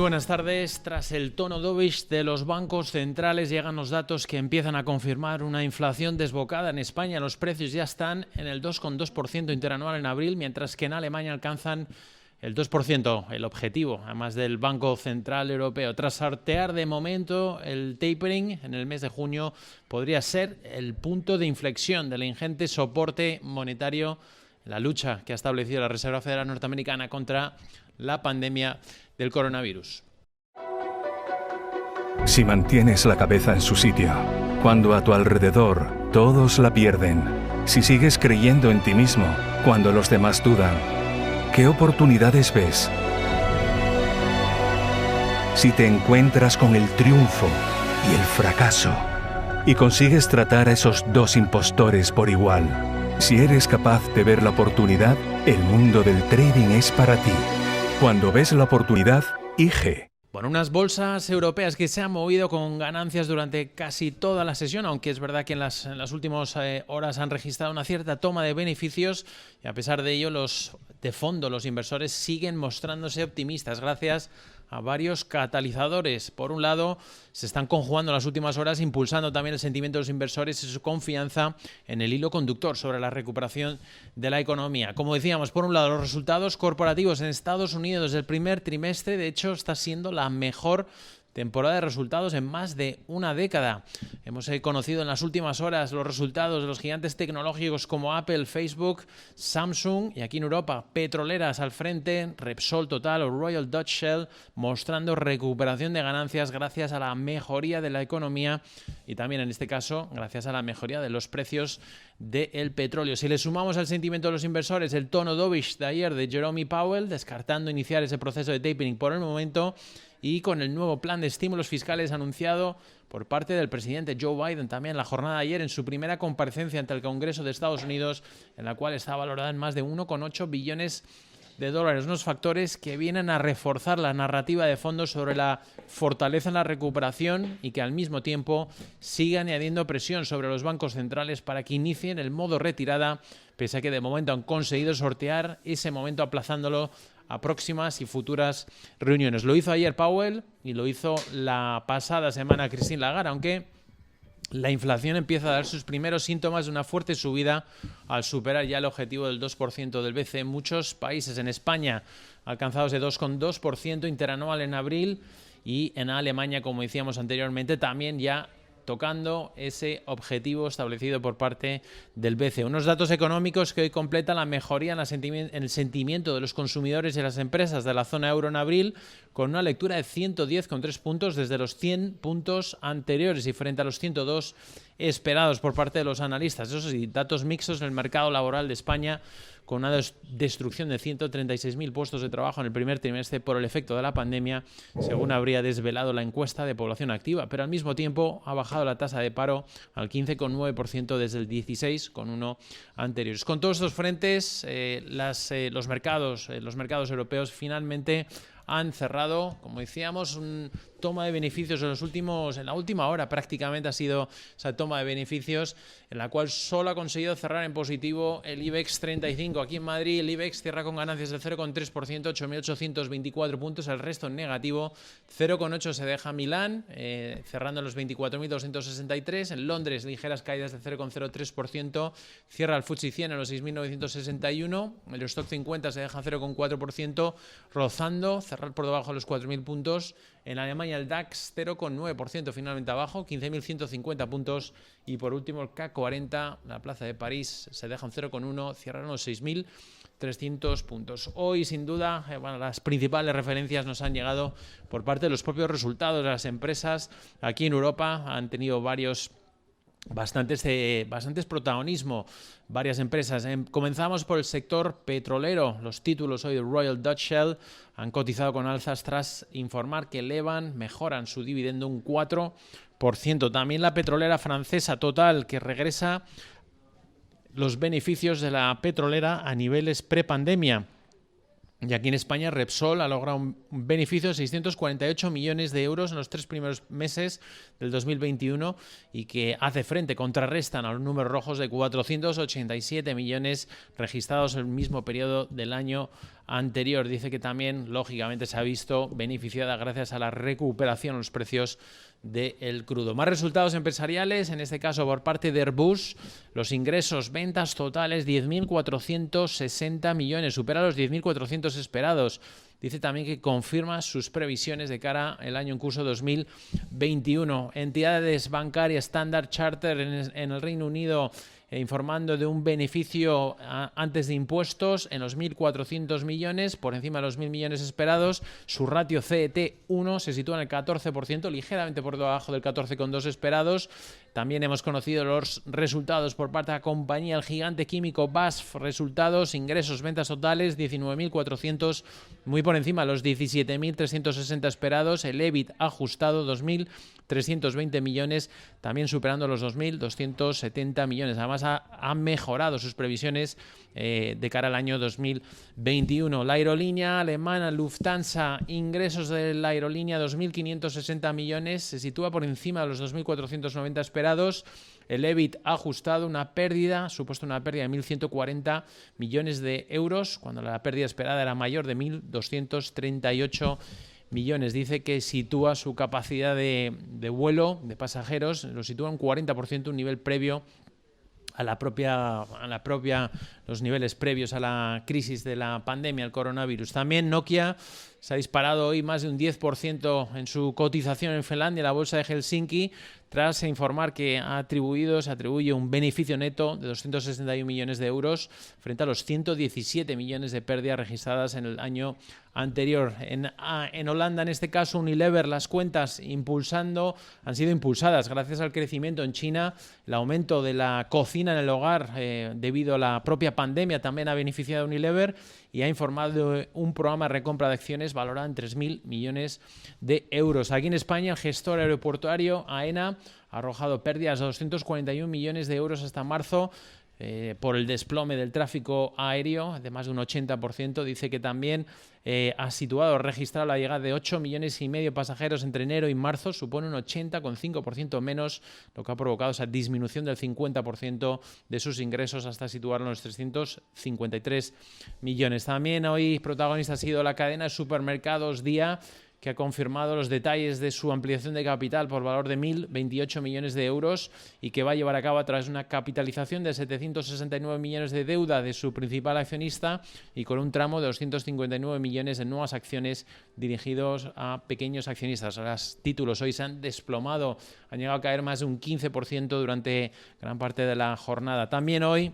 buenas tardes. Tras el tono dovish de los bancos centrales llegan los datos que empiezan a confirmar una inflación desbocada en España. Los precios ya están en el 2,2% interanual en abril, mientras que en Alemania alcanzan el 2%, el objetivo, además del Banco Central Europeo. Tras sortear de momento el tapering en el mes de junio, podría ser el punto de inflexión del ingente soporte monetario en la lucha que ha establecido la Reserva Federal norteamericana contra la pandemia del coronavirus. Si mantienes la cabeza en su sitio, cuando a tu alrededor todos la pierden, si sigues creyendo en ti mismo cuando los demás dudan, ¿qué oportunidades ves? Si te encuentras con el triunfo y el fracaso y consigues tratar a esos dos impostores por igual, si eres capaz de ver la oportunidad, el mundo del trading es para ti. Cuando ves la oportunidad, IG. Bueno, unas bolsas europeas que se han movido con ganancias durante casi toda la sesión, aunque es verdad que en las últimas horas han registrado una cierta toma de beneficios y a pesar de ello los inversores siguen mostrándose optimistas gracias a varios catalizadores. Por un lado, se están conjugando en las últimas horas, impulsando también el sentimiento de los inversores y su confianza en el hilo conductor sobre la recuperación de la economía. Como decíamos, por un lado, los resultados corporativos en Estados Unidos del primer trimestre, de hecho, está siendo la mejor temporada de resultados en más de una década. Hemos conocido en las últimas horas los resultados de los gigantes tecnológicos como Apple, Facebook, Samsung y aquí en Europa, petroleras al frente, Repsol Total o Royal Dutch Shell, mostrando recuperación de ganancias gracias a la mejoría de la economía y también en este caso gracias a la mejoría de los precios del petróleo. Si le sumamos al sentimiento de los inversores el tono dovish de ayer de Jerome Powell, descartando iniciar ese proceso de tapering por el momento, y con el nuevo plan de estímulos fiscales anunciado por parte del presidente Joe Biden también la jornada de ayer en su primera comparecencia ante el Congreso de Estados Unidos, en la cual está valorada en más de 1,8 billones de dólares. Unos factores que vienen a reforzar la narrativa de fondo sobre la fortaleza en la recuperación y que al mismo tiempo sigue añadiendo presión sobre los bancos centrales para que inicien el modo retirada, pese a que de momento han conseguido sortear ese momento aplazándolo a próximas y futuras reuniones. Lo hizo ayer Powell y lo hizo la pasada semana Christine Lagarde, aunque la inflación empieza a dar sus primeros síntomas de una fuerte subida al superar ya el objetivo del 2% del BCE en muchos países. En España, alcanzados de 2,2% interanual en abril, y en Alemania, como decíamos anteriormente, también ya tocando ese objetivo establecido por parte del BCE. Unos datos económicos que hoy completan la mejoría en el sentimiento de los consumidores y las empresas de la zona euro en abril, con una lectura de 110,3 puntos desde los 100 puntos anteriores y frente a los 102 esperados por parte de los analistas. Eso sí, datos mixtos en el mercado laboral de España, con una destrucción de 136.000 puestos de trabajo en el primer trimestre por el efecto de la pandemia, según habría desvelado la encuesta de población activa, pero al mismo tiempo ha bajado la tasa de paro al 15,9% desde el 16,1% anteriores. Con todos estos frentes, los mercados europeos finalmente han cerrado, como decíamos, un toma de beneficios en la última hora prácticamente ha sido esa toma de beneficios en la cual solo ha conseguido cerrar en positivo el IBEX 35. Aquí en Madrid el IBEX cierra con ganancias del 0,3%, 8.824 puntos, el resto en negativo, 0,8 se deja Milán, cerrando en los 24.263, en Londres ligeras caídas del 0,03%, cierra el FTSE 100 en los 6.961, el Stock 50 se deja 0,4%, rozando, cerrar por debajo de los 4.000 puntos. En Alemania el DAX 0,9% finalmente abajo, 15.150 puntos. Y por último el CAC 40, la plaza de París, se deja un 0,1, cierran los 6.300 puntos. Hoy sin duda las principales referencias nos han llegado por parte de los propios resultados de las empresas. Aquí en Europa han tenido bastantes protagonismo varias empresas. Comenzamos por el sector petrolero. Los títulos hoy de Royal Dutch Shell han cotizado con alzas tras informar que mejoran su dividendo un 4%. También la petrolera francesa Total, que regresa los beneficios de la petrolera a niveles prepandemia. Y aquí en España Repsol ha logrado un beneficio de 648 millones de euros en los 3 primeros meses del 2021 y que hace frente, contrarrestan a los números rojos de 487 millones registrados en el mismo periodo del año anterior. Dice que también, lógicamente, se ha visto beneficiada gracias a la recuperación en los precios del crudo. Más resultados empresariales, en este caso por parte de Airbus, los ingresos, ventas totales 10.460 millones, supera los 10.400 esperados. Dice también que confirma sus previsiones de cara al año en curso 2021. Entidades bancarias Standard Chartered en el Reino Unido informando de un beneficio antes de impuestos en los 1.400 millones, por encima de los 1.000 millones esperados. Su ratio CET1 se sitúa en el 14%, ligeramente por debajo del 14,2 esperados. También hemos conocido los resultados por parte de la compañía, el gigante químico BASF. Resultados, ingresos, ventas totales, 19.400, muy por encima de los 17.360 esperados. El EBIT ajustado, 2.320 millones, también superando los 2.270 millones. Además, ha mejorado sus previsiones de cara al año 2021. La aerolínea alemana Lufthansa, ingresos de la aerolínea 2.560 millones, se sitúa por encima de los 2.490 esperados. El EBIT ajustado, supuesto una pérdida de 1.140 millones de euros, cuando la pérdida esperada era mayor de 1.238 millones. Dice que sitúa su capacidad de vuelo de pasajeros, lo sitúa un 40%, un nivel previo a los niveles previos a la crisis de la pandemia, el coronavirus. También Nokia se ha disparado hoy más de un 10% en su cotización en Finlandia, en la bolsa de Helsinki, tras informar que se atribuye un beneficio neto de 261 millones de euros frente a los 117 millones de pérdidas registradas en el año anterior. En Holanda, en este caso, Unilever, las cuentas han sido impulsadas gracias al crecimiento en China. El aumento de la cocina en el hogar debido a la propia pandemia también ha beneficiado a Unilever y ha informado de un programa de recompra de acciones valorado en 3.000 millones de euros. Aquí en España, el gestor aeroportuario AENA ha arrojado pérdidas de 241 millones de euros hasta marzo por el desplome del tráfico aéreo de más de un 80%. Dice que también ha registrado la llegada de 8,5 millones de pasajeros entre enero y marzo, supone un 80,5% menos, lo que ha provocado esa disminución del 50% de sus ingresos hasta situarlo en los 353 millones. También hoy protagonista ha sido la cadena de supermercados Día, que ha confirmado los detalles de su ampliación de capital por valor de 1.028 millones de euros y que va a llevar a cabo a través de una capitalización de 769 millones de deuda de su principal accionista y con un tramo de 259 millones de nuevas acciones dirigidos a pequeños accionistas. Los títulos hoy se han desplomado, han llegado a caer más de un 15% durante gran parte de la jornada. También hoy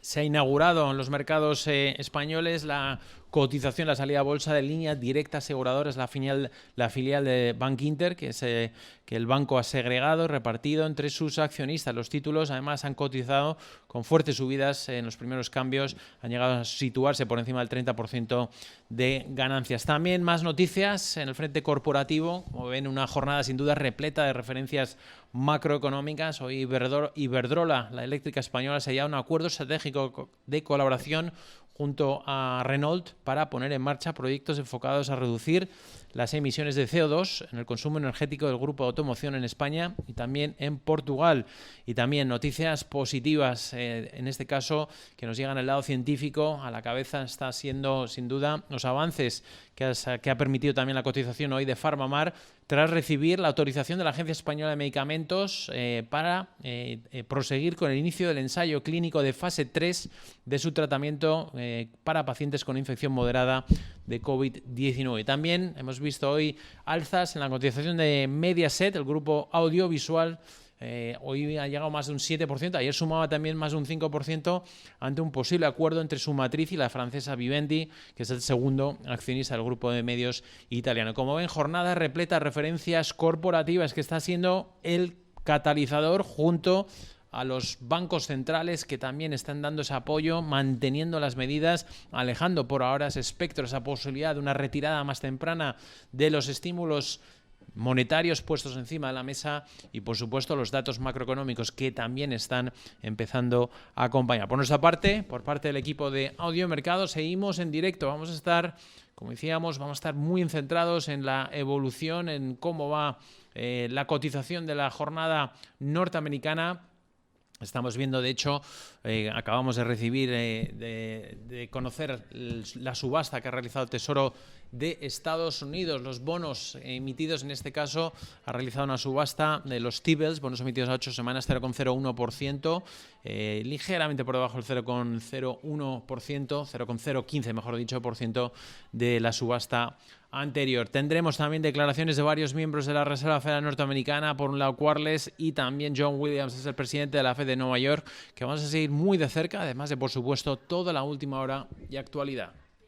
se ha inaugurado en los mercados españoles la cotización, la salida a bolsa de Línea Directa Aseguradora, es la filial de Bankinter, que el banco ha segregado y repartido entre sus accionistas. Los títulos además han cotizado con fuertes subidas en los primeros cambios, han llegado a situarse por encima del 30% de ganancias. También más noticias en el frente corporativo, como ven, una jornada sin duda repleta de referencias macroeconómicas. Hoy Iberdrola, la eléctrica española, se ha llegado a un acuerdo estratégico de colaboración junto a Renault para poner en marcha proyectos enfocados a reducir las emisiones de CO2 en el consumo energético del grupo de automoción en España y también en Portugal. Y también noticias positivas, en este caso, que nos llegan al lado científico. A la cabeza está siendo, sin duda, los avances que ha permitido también la cotización hoy de PharmaMar, tras recibir la autorización de la Agencia Española de Medicamentos para proseguir con el inicio del ensayo clínico de fase 3 de su tratamiento para pacientes con infección moderada de COVID-19. También hemos visto hoy alzas en la cotización de Mediaset, el grupo audiovisual. Hoy ha llegado más de un 7%, ayer sumaba también más de un 5% ante un posible acuerdo entre su matriz y la francesa Vivendi, que es el segundo accionista del grupo de medios italiano. Como ven, jornada repleta de referencias corporativas, que está siendo el catalizador junto a los bancos centrales, que también están dando ese apoyo, manteniendo las medidas, alejando por ahora ese espectro, esa posibilidad de una retirada más temprana de los estímulos monetarios puestos encima de la mesa y, por supuesto, los datos macroeconómicos que también están empezando a acompañar. Por nuestra parte, por parte del equipo de Audio Mercado, seguimos en directo. Vamos a estar, como decíamos, vamos a estar muy centrados en la evolución, en cómo va la cotización de la jornada norteamericana. Estamos viendo, de hecho, acabamos de recibir, de conocer la subasta que ha realizado el Tesoro de Estados Unidos. Los bonos emitidos, en este caso, ha realizado una subasta de los T-bills, bonos emitidos a 8 semanas, 0,01%, ligeramente por debajo del 0,01%, 0,015, mejor dicho, por ciento de la subasta anterior. Tendremos también declaraciones de varios miembros de la Reserva Federal norteamericana, por un lado Quarles y también John Williams, es el presidente de la Fed de Nueva York, que vamos a seguir muy de cerca, además de, por supuesto, toda la última hora y actualidad.